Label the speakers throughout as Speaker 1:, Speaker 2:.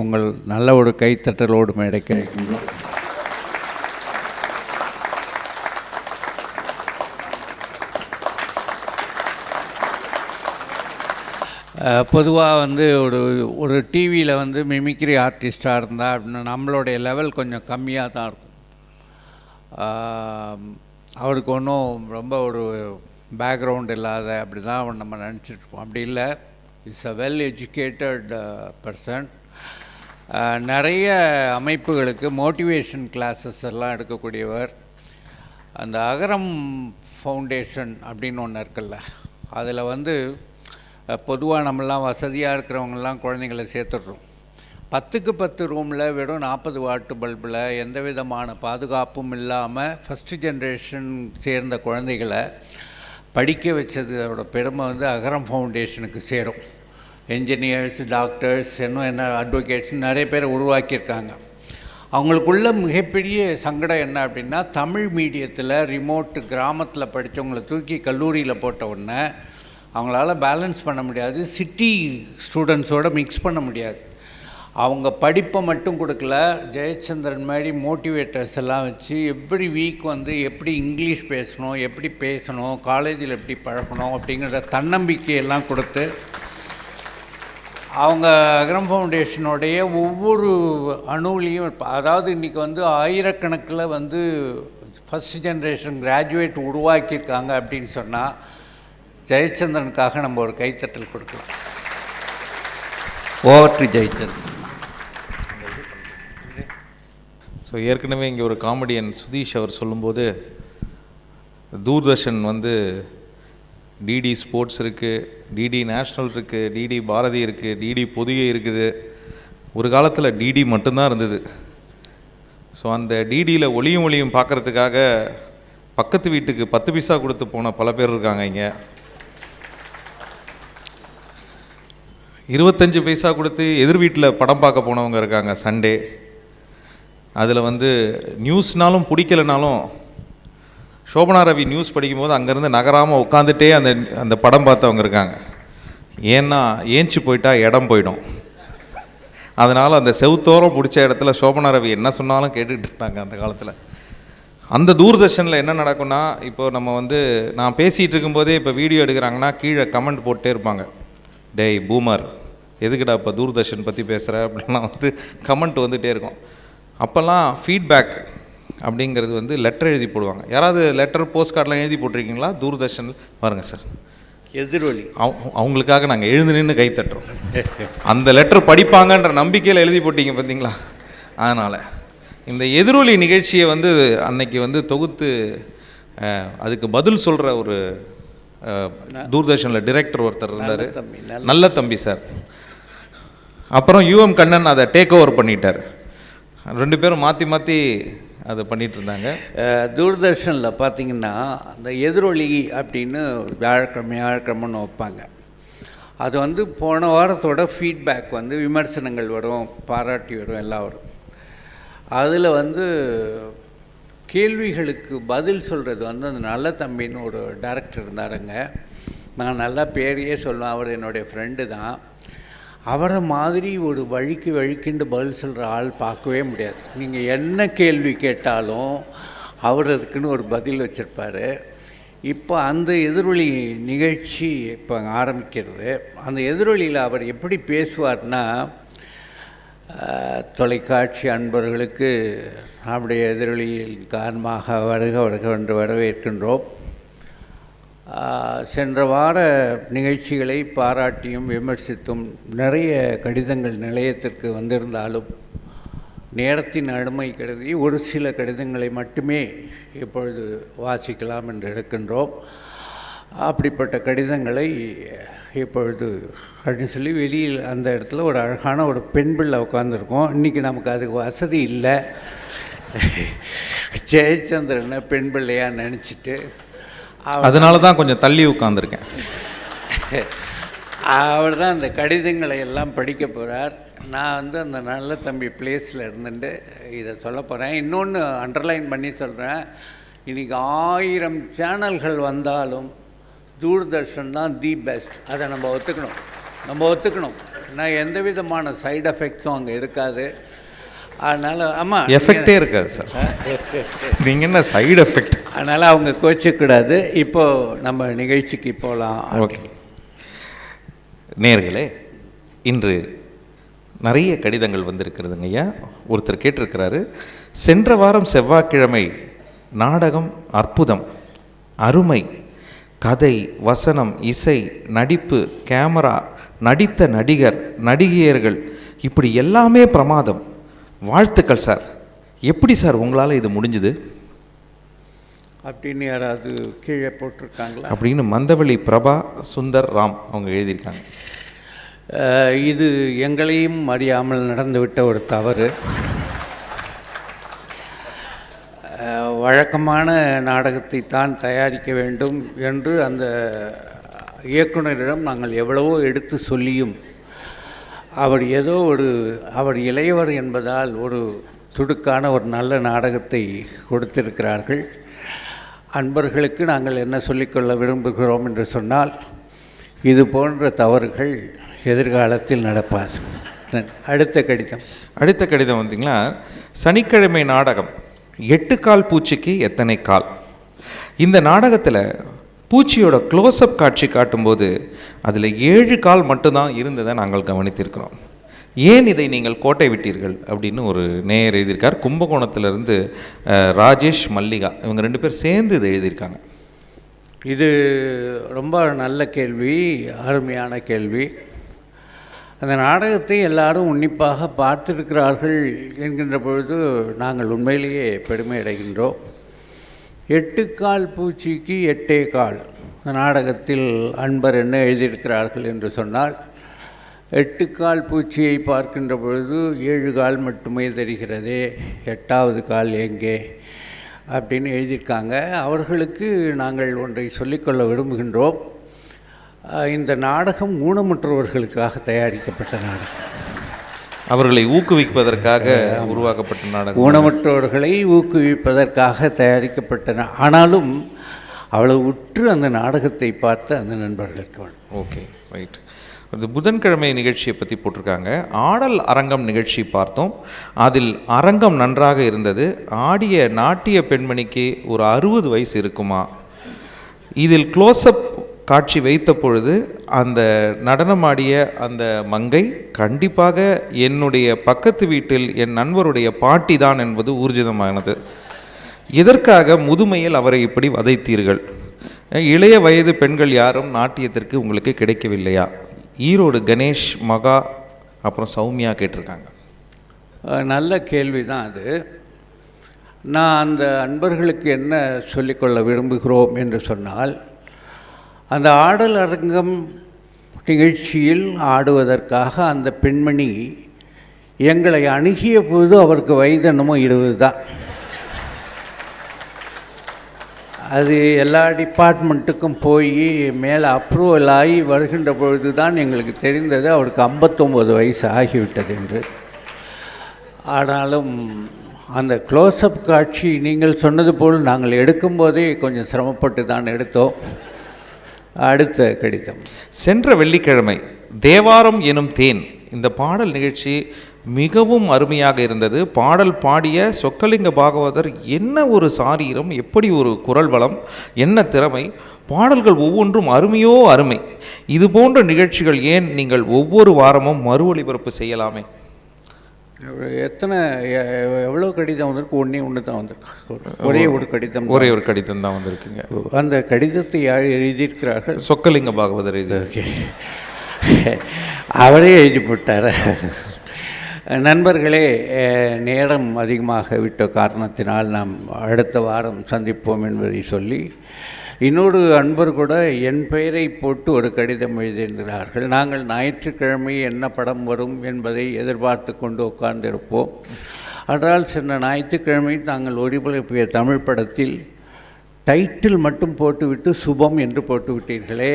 Speaker 1: உங்கள் நல்ல ஒரு கைத்தட்டலோடு மேடைக்கு அழைக்கின்றோம். பொதுவாக வந்து ஒரு டிவியில் வந்து மிமிக்ரி ஆர்டிஸ்டாக இருந்தால் அப்படின்னா நம்மளுடைய லெவல் கொஞ்சம் கம்மியாக தான் இருக்கும். அவருக்கு ஒன்றும் ரொம்ப ஒரு பேக்ரவுண்ட் இல்லாத அப்படி தான் நம்ம நினச்சிட்ருப்போம். அப்படி இல்லை, it's a well educated person. நிறைய அமைப்புகளுக்கு மோட்டிவேஷன் கிளாஸஸ் எல்லாம் எடுக்கக்கூடியவர். அந்த அகரம் ஃபவுண்டேஷன் அப்படின்னு ஒன்று இருக்குல்ல, அதில் வந்து பொதுவாக நம்மளாம் வசதியாக இருக்கிறவங்கெல்லாம் குழந்தைங்களை சேர்த்துடுறோம். 10க்கு 10 ரூமில் வெறும் 40 வாட்டு பல்பில் எந்த விதமான பாதுகாப்பும் இல்லாமல் ஃபஸ்ட்டு ஜென்ரேஷன் சேர்ந்த குழந்தைகளை படிக்க வச்சதோட பெருமை வந்து அகரம் ஃபவுண்டேஷனுக்கு சேரும். என்ஜினியர்ஸ், டாக்டர்ஸ், என்ன அட்வொகேட்ஸ் நிறைய பேரை உருவாக்கியிருக்காங்க. அவங்களுக்குள்ள மிகப்பெரிய சங்கடம் என்ன அப்படின்னா, தமிழ் மீடியத்தில் ரிமோட்டு கிராமத்தில் படித்தவங்களை தூக்கி கல்லூரியில் போட்ட உடனே அவங்களால பேலன்ஸ் பண்ண முடியாது, சிட்டி ஸ்டூடெண்ட்ஸோடு மிக்ஸ் பண்ண முடியாது. அவங்க படிப்பை மட்டும் கொடுக்கல, ஜெயச்சந்திரன் மாதிரி மோட்டிவேட்டர்ஸ் எல்லாம் வச்சு எவ்ரி வீக் வந்து எப்படி இங்கிலீஷ் பேசணும், எப்படி பேசணும், காலேஜில் எப்படி பழகணும் அப்படிங்கிற தன்னம்பிக்கையெல்லாம் கொடுத்து அவங்க அகரம் ஃபவுண்டேஷனுடைய ஒவ்வொரு அணுவிலையும், அதாவது இன்றைக்கி வந்து ஆயிரக்கணக்கில் வந்து ஃபஸ்ட் ஜென்ரேஷன் கிராஜுவேட் உருவாக்கியிருக்காங்க அப்படின்னு சொன்னால் ஜெயச்சந்திரனுக்காக நம்ம ஒரு கைத்தட்டல் கொடுக்கலாம். Over to Jayachandran.
Speaker 2: ஸோ ஏற்கனவே இங்கே ஒரு காமெடியன் சுதீஷ் அவர் சொல்லும்போது, தூர்தர்ஷன் வந்து டிடி ஸ்போர்ட்ஸ் இருக்குது, டிடி நேஷ்னல் இருக்குது, டிடி பாரதி இருக்குது, டிடி பொதிகை இருக்குது. ஒரு காலத்தில் டிடி மட்டும்தான் இருந்தது. ஸோ அந்த டிடியில் ஒளியும் பார்க்குறதுக்காக பக்கத்து வீட்டுக்கு 10 பைசா கொடுத்து போன பல பேர் இருக்காங்க. இங்கே 25 பைசா கொடுத்து எதிர் வீட்டில் படம் பார்க்க போனவங்க இருக்காங்க சண்டே. அதில் வந்து நியூஸ்னாலும் பிடிக்கலைனாலும் சோபனா ரவி நியூஸ் படிக்கும்போது அங்கேருந்து நகராமல் உட்காந்துட்டே அந்த படம் பார்த்தவங்க இருக்காங்க. ஏன்னா ஏஞ்சி போயிட்டா இடம் போயிடும். அதனால் அந்த செவுத்தோரம் பிடிச்ச இடத்துல சோபனா ரவி என்ன சொன்னாலும் கேட்டுக்கிட்டு இருந்தாங்க அந்த காலத்தில். அந்த தூர்தர்ஷனில் என்ன நடக்கும்னா, இப்போ நம்ம வந்து நான் பேசிகிட்டு இருக்கும்போதே இப்போ வீடியோ எடுக்கிறாங்கன்னா கீழே கமெண்ட் போட்டே இருப்பாங்க, டேய் பூமர் எதுக்குடா இப்போ தூர்தர்ஷன் பற்றி பேசுகிற அப்படின்லாம் வந்து கமெண்ட் வந்துகிட்டே இருக்கும். அப்போல்லாம் ஃபீட்பேக் அப்படிங்கிறது வந்து லெட்டர் எழுதி போடுவாங்க. யாராவது லெட்டர் போஸ்ட் கார்டெலாம் எழுதி போட்டிருக்கீங்களா தூர்தர்ஷனில்? பாருங்கள் சார்,
Speaker 1: எதிரொலி
Speaker 2: அவங்களுக்காக நாங்கள் எழுந்து நின்று கை தட்டுறோம். அந்த லெட்டர் படிப்பாங்கன்ற நம்பிக்கையில் எழுதி போட்டிங்க பார்த்தீங்களா? அதனால் இந்த எதிரொலி நிகழ்ச்சியை வந்து அன்னைக்கு வந்து தொகுத்து அதுக்கு பதில் சொல்கிற ஒரு தூர்தர்ஷனில் டைரக்டர் ஒருத்தர் இருந்தார், நல்ல தம்பி சார். அப்புறம் யூஎம் கண்ணன் அதை டேக் ஓவர் பண்ணிட்டார். 2 பேரும் மாற்றி அதை பண்ணிகிட்டு இருந்தாங்க.
Speaker 1: தூர்தர்ஷனில் பார்த்திங்கன்னா அந்த எதிரொலி அப்படின்னு வியாழக்கிழமைன்னு வைப்பாங்க. அது வந்து போன வாரத்தோட ஃபீட்பேக் வந்து விமர்சனங்கள் வரும், பாராட்டி வரும், எல்லாம் வரும். அதில் வந்து கேள்விகளுக்கு பதில் சொல்கிறது வந்து அந்த நல்ல தம்பின்னு ஒரு டைரக்டர் இருந்தாருங்க. நான் நல்லா பேரையே சொல்லுவேன், அவர் என்னுடைய ஃப்ரெண்டு தான். அவரை மாதிரி ஒரு வழிக்குண்டு பதில் சொல்கிற ஆள் பார்க்கவே முடியாது. நீங்கள் என்ன கேள்வி கேட்டாலும் அவர் அதுக்குன்னு ஒரு பதில் வச்சுருப்பார். இப்போ அந்த எதிரொலி நிகழ்ச்சி இப்போ ஆரம்பிக்கிறது. அந்த எதிரொலியில் அவர் எப்படி பேசுவார்னா, தொலைக்காட்சி அன்பர்களுக்கு நம்முடைய எதிரொலியின் காரணமாக வருக என்று வரவேற்கின்றோம். சென்ற வார நிகழ்ச்சிகளை பாராட்டியும் விமர்சித்தும் நிறைய கடிதங்கள் நிலையத்திற்கு வந்திருந்தாலும் நேரத்தின் அருமை கருதி ஒரு சில கடிதங்களை மட்டுமே இப்பொழுது வாசிக்கலாம் என்று இருக்கின்றோம். அப்படிப்பட்ட கடிதங்களை இப்பொழுது அப்படின்னு சொல்லி வெளியில் அந்த இடத்துல ஒரு அழகான ஒரு பெண் பிள்ளை உட்காந்துருக்கோம். இன்றைக்கி நமக்கு அதுக்கு வசதி இல்லை. ஜெயச்சந்திரனை பெண் பிள்ளையாக நினச்சிட்டு
Speaker 2: அதனால தான் கொஞ்சம் தள்ளி உட்காந்துருக்கேன்.
Speaker 1: அவர் தான் அந்த கடிதங்களை எல்லாம் படிக்க போகிறார். நான் வந்து அந்த நல்ல தம்பி பிளேஸில் இருந்துட்டு இதை சொல்ல போகிறேன். இன்னொன்று அண்டர்லைன் பண்ணி சொல்கிறேன், இன்றைக்கி 1000 சேனல்கள் வந்தாலும் தூர்தர்ஷன் தான் தி பெஸ்ட். அதை நம்ம ஒத்துக்கணும். நான் எந்த விதமான சைடு எஃபெக்ட்ஸும் அங்கே இருக்காது. அதனால் ஆமாம்,
Speaker 2: எஃபெக்டே இருக்காது சார். நீங்கள் என்ன சைடு எஃபெக்ட்?
Speaker 1: அதனால் அவங்க கோச்சிக்கூடாது. இப்போது நம்ம நிகழ்ச்சிக்கு போகலாம்.
Speaker 2: ஓகே நேயர்களே, இன்று நிறைய கடிதங்கள் வந்திருக்கிறதுங்க ஐயா. ஒருத்தர் கேட்டிருக்கிறாரு, சென்ற வாரம் செவ்வாய்க்கிழமை நாடகம் அற்புதம், அருமை, கதை, வசனம், இசை, நடிப்பு, கேமரா, நடித்த நடிகர், நடிகையர்கள், இப்படி எல்லாமே பிரமாதம், வாழ்த்துக்கள் சார். எப்படி சார் உங்களால் இது முடிஞ்சுது
Speaker 1: அப்படின்னு யாராவது கீழே போட்டிருக்காங்களா
Speaker 2: அப்படின்னு மந்தவெளி பிரபா சுந்தர் ராம் அவங்க எழுதியிருக்காங்க.
Speaker 1: இது எங்களையும் அறியாமல் நடந்துவிட்ட ஒரு தவறு. வழக்கமான நாடகத்தை தான் தயாரிக்க வேண்டும் என்று அந்த இயக்குனரிடம் நாங்கள் எவ்வளவோ எடுத்து சொல்லியும் அவர் இளையவர் என்பதால் ஒரு துடுக்கான ஒரு நல்ல நாடகத்தை கொடுத்திருக்கிறார்கள். அன்பர்களுக்கு நாங்கள் என்ன சொல்லிக்கொள்ள விரும்புகிறோம் என்று சொன்னால், இது போன்ற தவறுகள் எதிர்காலத்தில் நடப்பாது.
Speaker 2: அடுத்த கடிதம் வந்தீங்கன்னா, சனிக்கிழமை நாடகம் 8 கால் பூச்சிக்கு எத்தனை கால். இந்த நாடகத்தில் பூச்சியோட க்ளோஸ்அப் காட்சி காட்டும்போது அதில் 7 கால் மட்டும்தான் இருந்ததை நாங்கள் கவனித்திருக்கிறோம். ஏன் இதை நீங்கள் கோட்டை விட்டீர்கள் அப்படின்னு ஒரு நேயர் எழுதியிருக்கார். கும்பகோணத்திலிருந்து ராஜேஷ் மல்லிகா, இவங்க 2 பேர் சேர்ந்து இதை எழுதியிருக்காங்க.
Speaker 1: இது ரொம்ப நல்ல கேள்வி, அருமையான கேள்வி. அந்த நாடகத்தை எல்லாரும் உன்னிப்பாக பார்த்திருக்கிறார்கள் என்கின்ற பொழுது நாங்கள் உண்மையிலேயே பெருமை அடைகின்றோம். 8 கால் பூச்சிக்கு 8 கால். நாடகத்தில் அன்பர் என்ன எழுதியிருக்கிறார்கள் என்று சொன்னால், 8 கால் பூச்சியை பார்க்கின்ற பொழுது 7 கால் மட்டுமே தெரிகிறதே, 8வது கால் எங்கே அப்படின்னு எழுதியிருக்காங்க. அவர்களுக்கு நாங்கள் ஒன்றை சொல்லிக்கொள்ள விரும்புகின்றோம். இந்த நாடகம் ஊனமுற்றவர்களுக்காக தயாரிக்கப்பட்ட நாடகம்.
Speaker 2: அவர்களை ஊக்குவிப்பதற்காக உருவாக்கப்பட்ட நாடகம்.
Speaker 1: ஊனமுற்றவர்களை ஊக்குவிப்பதற்காக தயாரிக்கப்பட்ட, ஆனாலும் அவ்வளவு உற்று அந்த நாடகத்தை பார்த்த அந்த நண்பர்களுக்கு வேணும்.
Speaker 2: Okay, right. அது புதன்கிழமை நிகழ்ச்சியை பற்றி போட்டிருக்காங்க. ஆடல் அரங்கம் நிகழ்ச்சி பார்த்தோம். அதில் அரங்கம் நன்றாக இருந்தது. ஆடிய நாட்டிய பெண்மணிக்கு ஒரு 60 வயசு இருக்குமா. இதில் க்ளோஸ்அப் காட்சி வைத்த பொழுது அந்த நடனமாடிய அந்த மங்கை கண்டிப்பாக என்னுடைய பக்கத்து வீட்டில் என் நண்பருடைய பாட்டி தான் என்பது ஊர்ஜிதமானது. எதற்காக முதுமையில் அவரை இப்படி வதைத்தீர்கள்? இளைய வயது பெண்கள் யாரும் நாட்டியத்திற்கு உங்களுக்கு கிடைக்கவில்லையா? ஈரோடு கணேஷ், மகா, அப்புறம் சௌமியா கேட்டிருக்காங்க.
Speaker 1: நல்ல கேள்வி தான் அது. நான் அந்த அன்பர்களுக்கு என்ன சொல்லிக்கொள்ள விரும்புகிறோம் என்று சொன்னால், அந்த ஆடல் அரங்கம் நிகழ்ச்சியில் ஆடுவதற்காக அந்த பெண்மணி எங்களை அணுகிய போது அவருக்கு வயது என்னமோ 20 தான். அது எல்லா டிபார்ட்மெண்ட்டுக்கும் போய் மேலே அப்ரூவல் ஆகி வருகின்ற பொழுது தான் எங்களுக்கு தெரிந்தது அவருக்கு 59 வயசு ஆகிவிட்டது என்று. ஆனாலும் அந்த க்ளோஸ்அப் காட்சி நீங்கள் சொன்னது போல் நாங்கள் எடுக்கும்போதே கொஞ்சம் சிரமப்பட்டு தான் எடுத்தோம். அடுத்த கடிதம்.
Speaker 2: சென்ற வெள்ளிக்கிழமை தேவாரம் எனும் தேன், இந்த பாடல் நிகழ்ச்சி மிகவும் அருமையாக இருந்தது. பாடல் பாடிய சொக்கலிங்க பாகவதர் என்ன ஒரு சாரீரம், எப்படி ஒரு குரல் வளம், என்ன திறமை. பாடல்கள் ஒவ்வொன்றும் அருமையோ அருமை. இது போன்ற நிகழ்ச்சிகள் ஏன் நீங்கள் ஒவ்வொரு வாரமும் மறு ஒளிபரப்பு செய்யலாமே?
Speaker 1: எவ்வளோ கடிதம் வந்திருக்கு? ஒன்று தான் வந்திருக்கு. ஒரே ஒரு கடிதம்
Speaker 2: தான் வந்திருக்குங்க.
Speaker 1: அந்த கடிதத்தை யார் எழுதியிருக்கிறார்கள்?
Speaker 2: சொக்கலிங்க பாகவதர் எழுதி.
Speaker 1: ஓகே, அவரே எழுதி போட்டார். நண்பர்களே, நேரம் அதிகமாக விட்ட காரணத்தினால் நாம் அடுத்த வாரம் சந்திப்போம் என்பதை சொல்லி, இன்னொரு அன்பர் கூட என் பெயரை போட்டு ஒரு கடிதம் எழுதியிருக்கிறார்கள். நாங்கள் ஞாயிற்றுக்கிழமை என்ன படம் வரும் என்பதை எதிர்பார்த்து கொண்டு உட்கார்ந்திருப்போம். ஆனால் சென்ற ஞாயிற்றுக்கிழமை நாங்கள் ஒளிபரப்பிய தமிழ் படத்தில் டைட்டில் மட்டும் போட்டுவிட்டு சுபம் என்று போட்டு விட்டீர்களே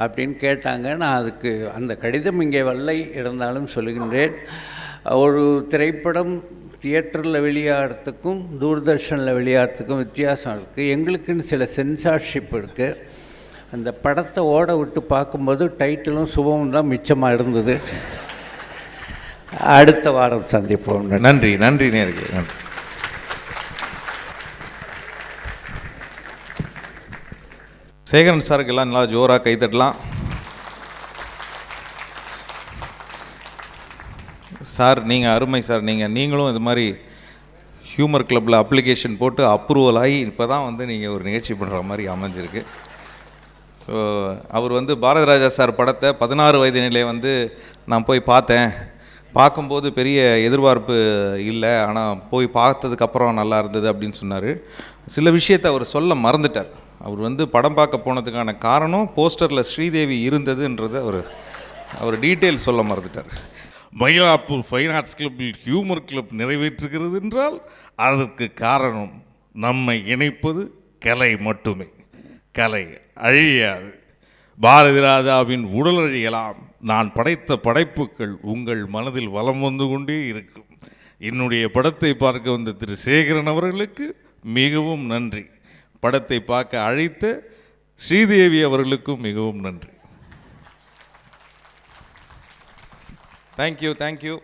Speaker 1: அப்படின்னு கேட்டாங்க. நான் அதுக்கு அந்த கடிதம் இங்கே வல்லை, இருந்தாலும் சொல்லுகின்றேன். ஒரு திரைப்படம் தியேட்டரில் வெளியாகிறதுக்கும் தூர்தர்ஷனில் வெளியாகிறதுக்கும் வித்தியாசம் இருக்குது. எங்களுக்குன்னு சில சென்சார்ஷிப் இருக்குது. அந்த படத்தை ஓட விட்டு பார்க்கும்போது டைட்டிலும் சுபமும் தான் மிச்சமாக இருந்தது. அடுத்த வாரம் சந்திப்போம்.
Speaker 2: நன்றி நன்றி நேயர்களே, நன்றி. சேகரன் சாருக்கு எல்லாம் நல்லா ஜோராக கைத்தட்டலாம். சார் நீங்கள் அருமை சார். நீங்களும் இது மாதிரி ஹியூமர் கிளப்பில் அப்ளிகேஷன் போட்டு அப்ரூவல் ஆகி இப்போ தான் வந்து நீங்கள் ஒரு நிகழ்ச்சி பண்ணுற மாதிரி அமைஞ்சிருக்கு. ஸோ அவர் வந்து பாரதிராஜா சார் படத்தை 16 வயதினிலே வந்து நான் போய் பார்த்தேன். பார்க்கும்போது பெரிய எதிர்பார்ப்பு இல்லை, ஆனால் போய் பார்த்ததுக்கப்புறம் நல்லா இருந்தது அப்படின்னு சொன்னார். சில விஷயத்தை அவர் சொல்ல மறந்துட்டார். அவர் வந்து படம் பார்க்க போனதுக்கான காரணம் போஸ்டரில் ஸ்ரீதேவி இருந்ததுன்றது அவர் டீட்டெயில் சொல்ல மறந்துட்டார்.
Speaker 3: மயிலாப்பூர் ஃபைன் ஆர்ட்ஸ் கிளப்பில் ஹியூமர் கிளப் நிறைவேற்றுகிறது என்றால் அதற்கு காரணம் நம்மை இணைப்பது கலை மட்டுமே. கலை அழியாது. பாரதி ராஜாவின் உடல் அழியலாம், நான் படைத்த படைப்புகள் உங்கள் மனதில் வலம் வந்து கொண்டே இருக்கும். என்னுடைய படத்தை பார்க்க வந்த திரு சேகரன் அவர்களுக்கு மிகவும் நன்றி. படத்தை பார்க்க அழைத்த ஸ்ரீதேவி அவர்களுக்கும் மிகவும் நன்றி.
Speaker 2: தேங்க்யூ.